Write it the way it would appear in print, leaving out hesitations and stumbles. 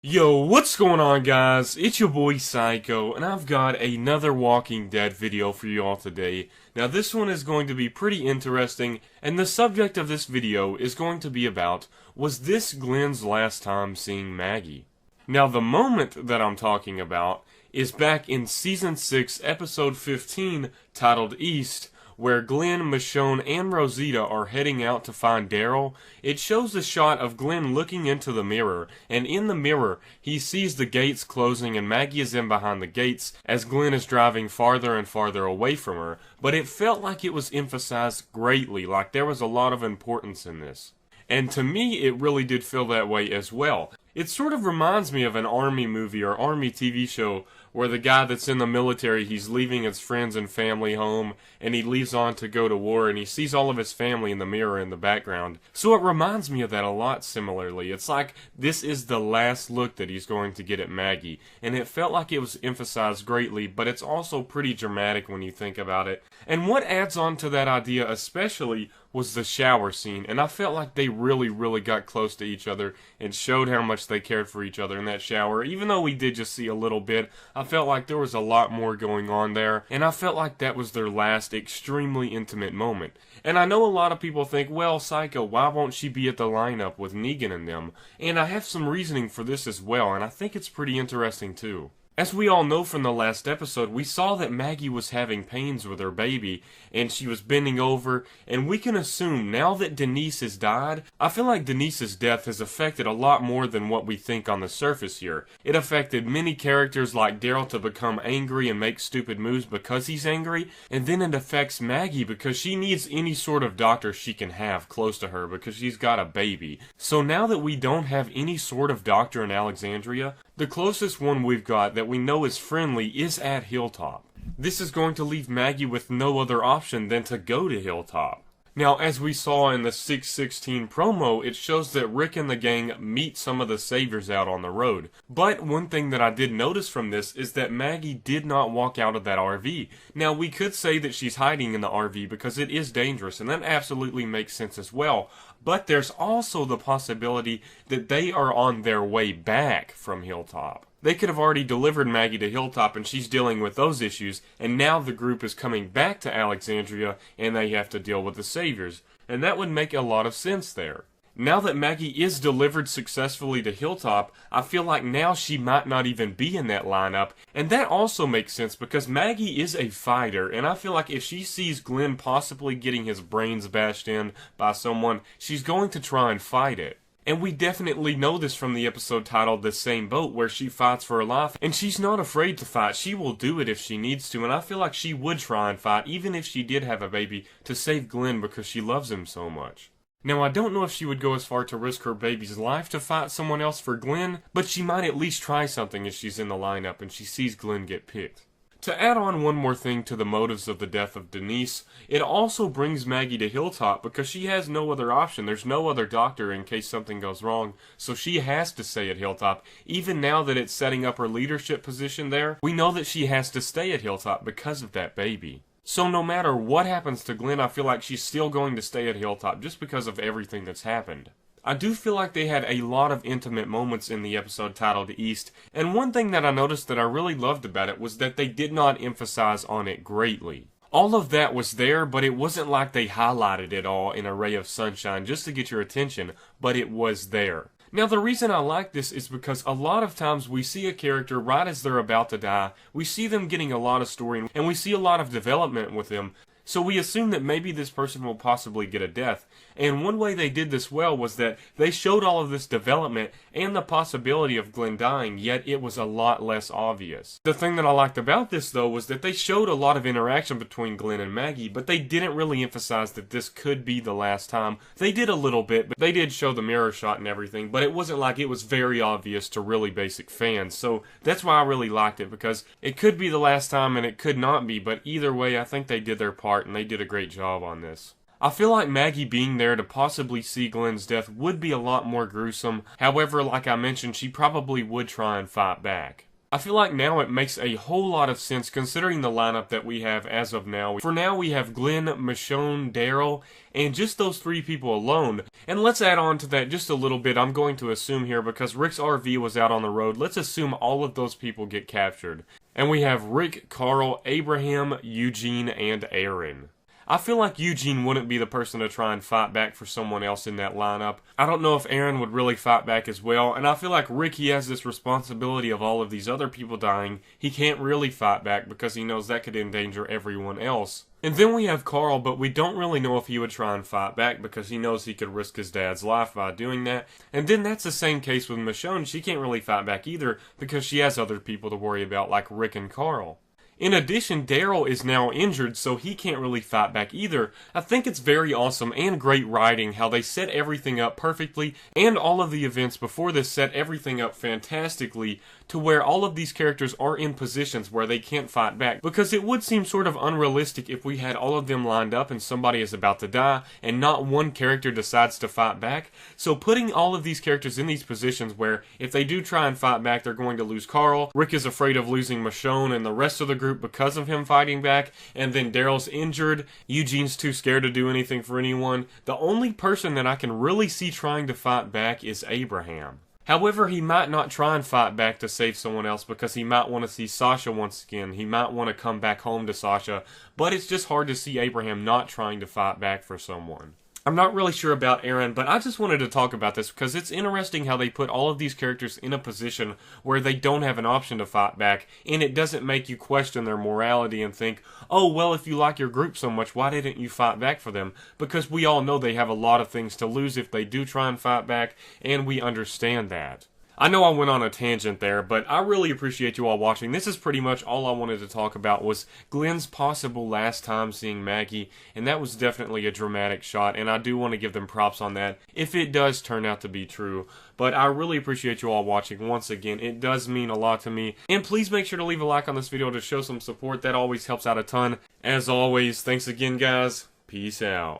Yo, what's going on, guys? It's your boy Psycho, and I've got another Walking Dead video for you all today. Now, this one is going to be pretty interesting, and the subject of this video is going to be about, was this Glenn's last time seeing Maggie? Now, the moment that I'm talking about is back in Season 6, Episode 15, titled East, where Glenn, Michonne, and Rosita are heading out to find Daryl. It shows a shot of Glenn looking into the mirror, and in the mirror, he sees the gates closing and Maggie is in behind the gates as Glenn is driving farther and farther away from her. But it felt like it was emphasized greatly, like there was a lot of importance in this. And to me, it really did feel that way as well. It sort of reminds me of an army movie or army TV show where the guy that's in the military, he's leaving his friends and family home, and he leaves on to go to war, and he sees all of his family in the mirror in the background. So it reminds me of that a lot similarly. It's like this is the last look that he's going to get at Maggie, and it felt like it was emphasized greatly, but it's also pretty dramatic when you think about it. And what adds on to that idea especially was the shower scene, and I felt like they really got close to each other and showed how much they cared for each other in that shower. Even though we did just see a little bit, I felt like there was a lot more going on there, and I felt like that was their last extremely intimate moment. And I know a lot of people think, well, Psycho, why won't she be at the lineup with Negan and them? And I have some reasoning for this as well, and I think it's pretty interesting too. As we all know from the last episode, we saw that Maggie was having pains with her baby, and she was bending over, and we can assume now that Denise has died, I feel like Denise's death has affected a lot more than what we think on the surface here. It affected many characters like Daryl to become angry and make stupid moves because he's angry, and then it affects Maggie because she needs any sort of doctor she can have close to her because she's got a baby. So now that we don't have any sort of doctor in Alexandria, the closest one we've got that we know is friendly is at Hilltop. This is going to leave Maggie with no other option than to go to Hilltop. Now, as we saw in the 6:16 promo, it shows that Rick and the gang meet some of the Saviors out on the road. But one thing that I did notice from this is that Maggie did not walk out of that RV. Now, we could say that she's hiding in the RV because it is dangerous, and that absolutely makes sense as well. But there's also the possibility that they are on their way back from Hilltop. They could have already delivered Maggie to Hilltop and she's dealing with those issues, and now the group is coming back to Alexandria and they have to deal with the Saviors. And that would make a lot of sense there. Now that Maggie is delivered successfully to Hilltop, I feel like now she might not even be in that lineup, and that also makes sense because Maggie is a fighter, and I feel like if she sees Glenn possibly getting his brains bashed in by someone, she's going to try and fight it. And we definitely know this from the episode titled The Same Boat, where she fights for her life, and she's not afraid to fight. She will do it if she needs to, and I feel like she would try and fight, even if she did have a baby, to save Glenn because she loves him so much. Now, I don't know if she would go as far to risk her baby's life to fight someone else for Glenn, but she might at least try something if she's in the lineup and she sees Glenn get picked. To add on one more thing to the motives of the death of Denise, it also brings Maggie to Hilltop because she has no other option. There's no other doctor in case something goes wrong, so she has to stay at Hilltop. Even now that it's setting up her leadership position there, we know that she has to stay at Hilltop because of that baby. So no matter what happens to Glenn, I feel like she's still going to stay at Hilltop just because of everything that's happened. I do feel like they had a lot of intimate moments in the episode titled East, and one thing that I noticed that I really loved about it was that they did not emphasize on it greatly. All of that was there, but it wasn't like they highlighted it all in a ray of sunshine just to get your attention, but it was there. Now, the reason I like this is because a lot of times we see a character right as they're about to die, we see them getting a lot of story, and we see a lot of development with them. So we assume that maybe this person will possibly get a death. And one way they did this well was that they showed all of this development and the possibility of Glenn dying, yet it was a lot less obvious. The thing that I liked about this, though, was that they showed a lot of interaction between Glenn and Maggie, but they didn't really emphasize that this could be the last time. They did a little bit, but they did show the mirror shot and everything, but it wasn't like it was very obvious to really basic fans. So that's why I really liked it, because it could be the last time and it could not be, but either way, I think they did their part and they did a great job on this. I feel like Maggie being there to possibly see Glenn's death would be a lot more gruesome. However, like I mentioned, she probably would try and fight back. I feel like now it makes a whole lot of sense considering the lineup that we have as of now. For now, we have Glenn, Michonne, Daryl, and just those 3 people alone. And let's add on to that just a little bit. I'm going to assume here, because Rick's RV was out on the road, let's assume all of those people get captured. And we have Rick, Carl, Abraham, Eugene, and Aaron. I feel like Eugene wouldn't be the person to try and fight back for someone else in that lineup. I don't know if Aaron would really fight back as well, and I feel like Rick, he has this responsibility of all of these other people dying. He can't really fight back because he knows that could endanger everyone else. And then we have Carl, but we don't really know if he would try and fight back because he knows he could risk his dad's life by doing that. And then that's the same case with Michonne. She can't really fight back either because she has other people to worry about like Rick and Carl. In addition, Daryl is now injured, so he can't really fight back either. I think it's very awesome and great writing how they set everything up perfectly, and all of the events before this set everything up fantastically to where all of these characters are in positions where they can't fight back, because it would seem sort of unrealistic if we had all of them lined up and somebody is about to die and not one character decides to fight back. So putting all of these characters in these positions where if they do try and fight back, they're going to lose Carl, Rick is afraid of losing Michonne and the rest of the group because of him fighting back, and then Daryl's injured, Eugene's too scared to do anything for anyone. The only person that I can really see trying to fight back is Abraham. However, he might not try and fight back to save someone else because he might want to see Sasha once again. He might want to come back home to Sasha, but it's just hard to see Abraham not trying to fight back for someone. I'm not really sure about Aaron, but I just wanted to talk about this because it's interesting how they put all of these characters in a position where they don't have an option to fight back, and it doesn't make you question their morality and think, oh, well, if you like your group so much, why didn't you fight back for them? Because we all know they have a lot of things to lose if they do try and fight back, and we understand that. I know I went on a tangent there, but I really appreciate you all watching. This is pretty much all I wanted to talk about was Glenn's possible last time seeing Maggie, and that was definitely a dramatic shot, and I do want to give them props on that if it does turn out to be true. But I really appreciate you all watching. Once again, it does mean a lot to me. And please make sure to leave a like on this video to show some support. That always helps out a ton. As always, thanks again, guys. Peace out.